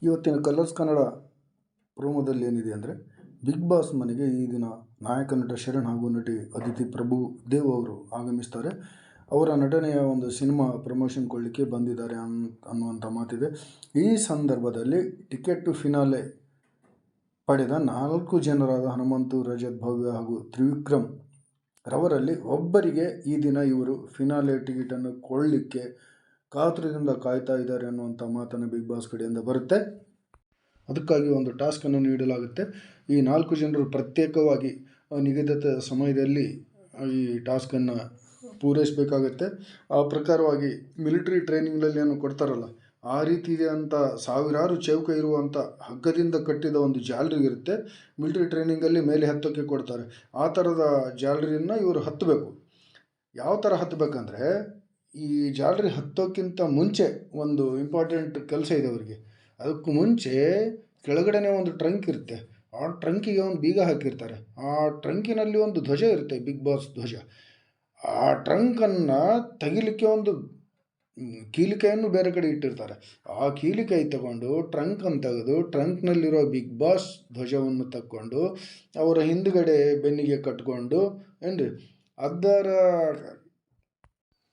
ಇವತ್ತಿನ ಕಲರ್ಸ್ ಕನ್ನಡ ಪ್ರೋಮೋದಲ್ಲಿ ಏನಿದೆ ಅಂದರೆ ಬಿಗ್ ಬಾಸ್ ಮನೆಗೆ ಈ ದಿನ ನಾಯಕ ನಟ ಶರಣ್ ಹಾಗೂ ನಟಿ ಅದಿತಿ ಪ್ರಭು ದೇವ್ ಅವರು ಆಗಮಿಸ್ತಾರೆ. ಅವರ ನಟನೆಯ ಒಂದು ಸಿನಿಮಾ ಪ್ರಮೋಷನ್ ಕೊಡಲಿಕ್ಕೆ ಬಂದಿದ್ದಾರೆ ಅನ್ನುವಂಥ ಮಾತಿದೆ. ಈ ಸಂದರ್ಭದಲ್ಲಿ ಟಿಕೆಟ್ ಟು ಫಿನಾಲೆ ಪಡೆದ 4 ಜನರಾದ ಹನುಮಂತು, ರಜತ್, ಭವ್ಯ ಹಾಗೂ ತ್ರಿವಿಕ್ರಮ್ ರವರಲ್ಲಿ ಒಬ್ಬರಿಗೆ ಈ ದಿನ ಇವರು ಫಿನಾಲೆ ಟಿಕೆಟನ್ನು ಕೊಳ್ಳಲಿಕ್ಕೆ ಕಾತುರದಿಂದ ಕಾಯ್ತಾ ಇದ್ದಾರೆ ಅನ್ನುವಂಥ ಮಾತನ್ನು ಬಿಗ್ ಬಾಸ್ ಕಡೆಯಿಂದ ಬರುತ್ತೆ. ಅದಕ್ಕಾಗಿ ಒಂದು ಟಾಸ್ಕನ್ನು ನೀಡಲಾಗುತ್ತೆ. ಈ 4 ಜನರು ಪ್ರತ್ಯೇಕವಾಗಿ ನಿಗದಿತ ಸಮಯದಲ್ಲಿ ಈ ಟಾಸ್ಕನ್ನು ಪೂರೈಸಬೇಕಾಗತ್ತೆ. ಆ ಪ್ರಕಾರವಾಗಿ ಮಿಲಿಟರಿ ಟ್ರೈನಿಂಗ್ನಲ್ಲಿ ಏನು ಕೊಡ್ತಾರಲ್ಲ, ಆ ರೀತಿಯಾದಂಥ ಸಾವಿರಾರು ಚೌಕ ಇರುವಂಥ ಹಗ್ಗದಿಂದ ಕಟ್ಟಿದ ಒಂದು ಜಾಲರಿ ಇರುತ್ತೆ. ಮಿಲಿಟರಿ ಟ್ರೈನಿಂಗಲ್ಲಿ ಮೇಲೆ ಹತ್ತೋಕ್ಕೆ ಕೊಡ್ತಾರೆ. ಆ ಥರದ ಜಾಲರಿಯನ್ನು ಇವರು ಹತ್ತಬೇಕು. ಯಾವ ಥರ ಹತ್ತಬೇಕಂದ್ರೆ, ಈ ಜಾಲರಿ ಹತ್ತೋಕ್ಕಿಂತ ಮುಂಚೆ ಒಂದು ಇಂಪಾರ್ಟೆಂಟ್ ಕೆಲಸ ಇದೆ ಅವರಿಗೆ. ಅದಕ್ಕೂ ಮುಂಚೆ ಕೆಳಗಡೆನೇ ಒಂದು ಟ್ರಂಕ್ ಇರುತ್ತೆ. ಆ ಟ್ರಂಕಿಗೆ ಒಂದು ಬೀಗ ಹಾಕಿರ್ತಾರೆ. ಆ ಟ್ರಂಕಿನಲ್ಲಿ ಒಂದು ಧ್ವಜ ಇರುತ್ತೆ, ಬಿಗ್ ಬಾಸ್ ಧ್ವಜ. ಆ ಟ್ರಂಕನ್ನು ತೆಗಿಲಿಕ್ಕೆ ಒಂದು ಕೀಲಿಕಾಯನ್ನು ಬೇರೆ ಕಡೆ ಇಟ್ಟಿರ್ತಾರೆ. ಆ ಕೀಲಿಕಾಯಿ ತಗೊಂಡು ಟ್ರಂಕನ್ನು ತೆಗೆದು ಟ್ರಂಕ್ನಲ್ಲಿರೋ ಬಿಗ್ ಬಾಸ್ ಧ್ವಜವನ್ನು ತಕ್ಕೊಂಡು ಅವರ ಹಿಂದುಗಡೆ ಬೆನ್ನಿಗೆ ಕಟ್ಕೊಂಡು ಅದರ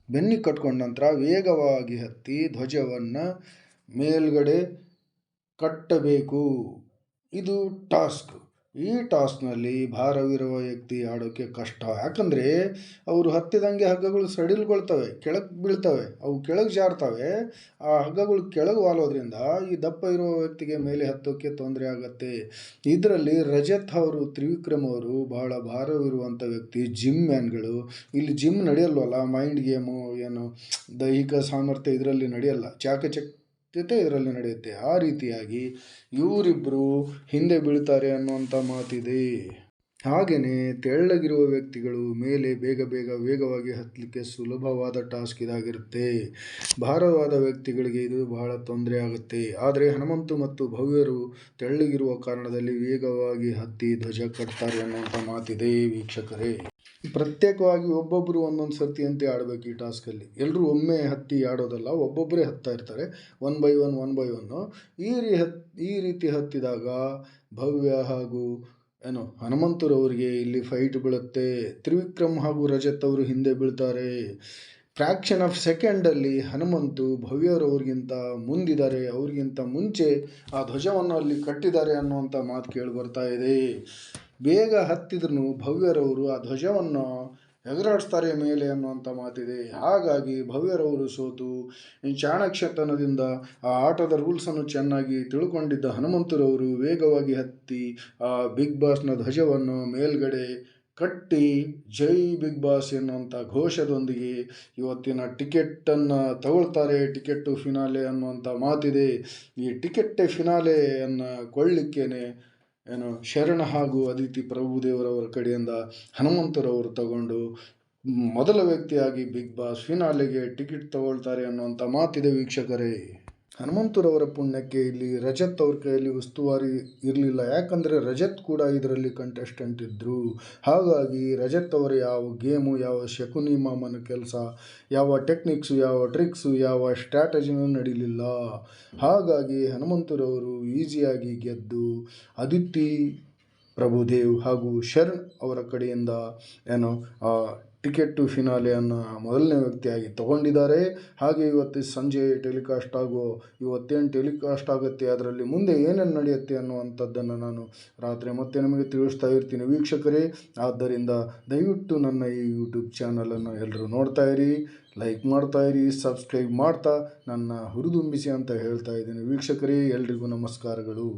ಬೆನ್ನಿಗೆ ಕಟ್ಕೊಂಡ ನಂತರ ವೇಗವಾಗಿ ಹತ್ತಿ ಧ್ವಜವನ್ನು ಮೇಲ್ಗಡೆ ಕಟ್ಟಬೇಕು. ಇದು ಟಾಸ್ಕ್. ಈ ಟಾಸ್ಕ್ನಲ್ಲಿ ಭಾರವಿರುವ ವ್ಯಕ್ತಿ ಆಡೋಕ್ಕೆ ಕಷ್ಟ. ಯಾಕಂದರೆ ಅವರು ಹತ್ತಿದಂಗೆ ಹಗ್ಗಗಳು ಸಡಿಲ್ಗೊಳ್ತವೆ, ಕೆಳಗೆ ಬೀಳ್ತವೆ, ಅವು ಕೆಳಗೆ ಜಾರ್ತವೆ. ಆ ಹಗ್ಗಗಳು ಕೆಳಗೆ ವಾಲೋದ್ರಿಂದ ಈ ದಪ್ಪ ಇರುವ ವ್ಯಕ್ತಿಗೆ ಮೇಲೆ ಹತ್ತೋಕ್ಕೆ ತೊಂದರೆ ಆಗುತ್ತೆ. ಇದರಲ್ಲಿ ರಜತ್ ಅವರು, ತ್ರಿವಿಕ್ರಮ್ ಅವರು ಬಹಳ ಭಾರವಿರುವಂಥ ವ್ಯಕ್ತಿ, ಜಿಮ್ ಮ್ಯಾನ್ಗಳು. ಇಲ್ಲಿ ಜಿಮ್ ನಡೆಯಲ್ವಲ್ಲ, ಮೈಂಡ್ ಗೇಮು ಏನು ದೈಹಿಕ ಸಾಮರ್ಥ್ಯ ಇದರಲ್ಲಿ ನಡೆಯಲ್ಲ, ಚಾಕಚಕ್ಯತೆ ಇದರಲ್ಲಿ ನಡೆಯುತ್ತೆ. ಆ ರೀತಿಯಾಗಿ ಇವರಿಬ್ಬರು ಹಿಂದೆ ಬೀಳ್ತಾರೆ ಅನ್ನುವಂಥ ಮಾತಿದೆ. ಹಾಗೆಯೇ ತೆಳ್ಳಗಿರುವ ವ್ಯಕ್ತಿಗಳು ಮೇಲೆ ವೇಗವಾಗಿ ಹತ್ತಲಿಕ್ಕೆ ಸುಲಭವಾದ ಟಾಸ್ಕ್ ಇದಾಗಿರುತ್ತೆ. ಭಾರವಾದ ವ್ಯಕ್ತಿಗಳಿಗೆ ಇದು ಬಹಳ ತೊಂದರೆ ಆಗುತ್ತೆ. ಆದರೆ ಹನುಮಂತು ಮತ್ತು ಭವ್ಯರು ತೆಳ್ಳಗಿರುವ ಕಾರಣದಲ್ಲಿ ವೇಗವಾಗಿ ಹತ್ತಿ ಧ್ವಜ ಕಟ್ತಾರೆ ಅನ್ನುವಂಥ ಮಾತಿದೆ ವೀಕ್ಷಕರೇ. ಪ್ರತ್ಯೇಕವಾಗಿ ಒಬ್ಬೊಬ್ಬರು ಒಂದೊಂದು ಸರ್ತಿಯಂತೆ ಆಡಬೇಕು ಈ ಟಾಸ್ಕಲ್ಲಿ. ಎಲ್ಲರೂ ಒಮ್ಮೆ ಹತ್ತಿ ಆಡೋದಲ್ಲ, ಒಬ್ಬೊಬ್ಬರೇ ಹತ್ತಾ ಇರ್ತಾರೆ, 1 by 1. ಈ ರೀತಿ ಹತ್ತಿದಾಗ ಭವ್ಯ ಹಾಗೂ ಹನುಮಂತರವರಿಗೆ ಇಲ್ಲಿ ಫೈಟ್ ಬೀಳುತ್ತೆ. ತ್ರಿವಿಕ್ರಮ್ ಹಾಗೂ ರಜತ್ ಅವರು ಹಿಂದೆ ಬೀಳ್ತಾರೆ. ಫ್ರ್ಯಾಕ್ಷನ್ ಆಫ್ ಸೆಕೆಂಡಲ್ಲಿ ಹನುಮಂತು ಭವ್ಯರವ್ರಿಗಿಂತ ಮುಂದಿದ್ದಾರೆ. ಅವ್ರಿಗಿಂತ ಮುಂಚೆ ಆ ಧ್ವಜವನ್ನು ಅಲ್ಲಿ ಕಟ್ಟಿದ್ದಾರೆ ಅನ್ನುವಂಥ ಮಾತು ಕೇಳಿ ಬರ್ತಾ ಇದೆ. ಬೇಗ ಹತ್ತಿದ್ರು ಭವ್ಯರವರು ಆ ಧ್ವಜವನ್ನು ಎಗರಾಡಿಸ್ತಾರೆ ಮೇಲೆ ಅನ್ನುವಂಥ ಮಾತಿದೆ. ಹಾಗಾಗಿ ಭವ್ಯರವರು ಸೋತು ಚಾಣಕ್ಷತನದಿಂದ ಆ ಆಟದ ರೂಲ್ಸನ್ನು ಚೆನ್ನಾಗಿ ತಿಳ್ಕೊಂಡಿದ್ದ ಹನುಮಂತರವರು ವೇಗವಾಗಿ ಹತ್ತಿ ಆ ಬಿಗ್ ಬಾಸ್ನ ಧ್ವಜವನ್ನು ಮೇಲ್ಗಡೆ ಕಟ್ಟಿ ಜೈ ಬಿಗ್ ಬಾಸ್ ಎನ್ನುವಂಥ ಘೋಷದೊಂದಿಗೆ ಇವತ್ತಿನ ಟಿಕೆಟನ್ನು ತಗೊಳ್ತಾರೆ. ಟಿಕೆಟ್ ಟು ಫಿನಾಲೆ ಅನ್ನುವಂಥ ಮಾತಿದೆ. ಈ ಟಿಕೆಟ್ ಫಿನಾಲೆಯನ್ನು ಕೊಳ್ಳಿಕ್ಕೇನೆ ಶರಣ ಹಾಗೂ ಅದಿತಿ ಪ್ರಭುದೇವರವರ ಕಡೆಯಿಂದ ಹನುಮಂತರವರು ತಗೊಂಡು ಮೊದಲ ವ್ಯಕ್ತಿಯಾಗಿ ಬಿಗ್ ಬಾಸ್ ಫಿನಾಲೆಗೆ ಟಿಕೆಟ್ ತಗೊಳ್ತಾರೆ ಅನ್ನುವಂಥ ಮಾತಿದೆ ವೀಕ್ಷಕರೇ. ಹನುಮಂತರವರ ಪುಣ್ಯಕ್ಕೆ ಇಲ್ಲಿ ರಜತ್ ಅವ್ರ ಕೈಯಲ್ಲಿ ಉಸ್ತುವಾರಿ ಇರಲಿಲ್ಲ. ಯಾಕಂದರೆ ರಜತ್ ಕೂಡ ಇದರಲ್ಲಿ ಕಂಟೆಸ್ಟೆಂಟ್ ಇದ್ದರು. ಹಾಗಾಗಿ ರಜತ್ ಅವರ ಯಾವ ಗೇಮು, ಯಾವ ಶಕುನಿ ಮಾಮನ ಕೆಲಸ, ಯಾವ ಟೆಕ್ನಿಕ್ಸು, ಯಾವ ಟ್ರಿಕ್ಸು, ಯಾವ ಸ್ಟ್ರಾಟಜಿನೂ ನಡೀಲಿಲ್ಲ. ಹಾಗಾಗಿ ಹನುಮಂತರವರು ಈಸಿಯಾಗಿ ಗೆದ್ದು ಅದಿತಿ ಪ್ರಭುದೇವ್ ಹಾಗೂ ಶರಣ್ ಅವರ ಕಡೆಯಿಂದ ಟಿಕೆಟ್ ಟು ಫಿನಾಲೆಯನ್ನು ಮೊದಲನೇ ವ್ಯಕ್ತಿಯಾಗಿ ತಗೊಂಡಿದ್ದಾರೆ. ಹಾಗೆ ಇವತ್ತು ಸಂಜೆ ಇವತ್ತೇನು ಟೆಲಿಕಾಸ್ಟ್ ಆಗುತ್ತೆ, ಅದರಲ್ಲಿ ಮುಂದೆ ಏನೇನು ನಡೆಯುತ್ತೆ ಅನ್ನುವಂಥದ್ದನ್ನು ನಾನು ರಾತ್ರಿ ಮತ್ತೆ ನಿಮಗೆ ತಿಳಿಸ್ತಾ ಇರ್ತೀನಿ ವೀಕ್ಷಕರೇ. ಆದ್ದರಿಂದ ದಯವಿಟ್ಟು ನನ್ನ ಈ ಯೂಟ್ಯೂಬ್ ಚಾನಲನ್ನು ಎಲ್ಲರೂ ನೋಡ್ತಾ ಇರಿ, ಲೈಕ್ ಮಾಡ್ತಾ ಇರಿ, ಸಬ್ಸ್ಕ್ರೈಬ್ ಮಾಡ್ತಾ ನನ್ನ ಹುರಿದುಂಬಿಸಿ ಅಂತ ಹೇಳ್ತಾ ಇದ್ದೀನಿ ವೀಕ್ಷಕರೇ. ಎಲ್ರಿಗೂ ನಮಸ್ಕಾರಗಳು.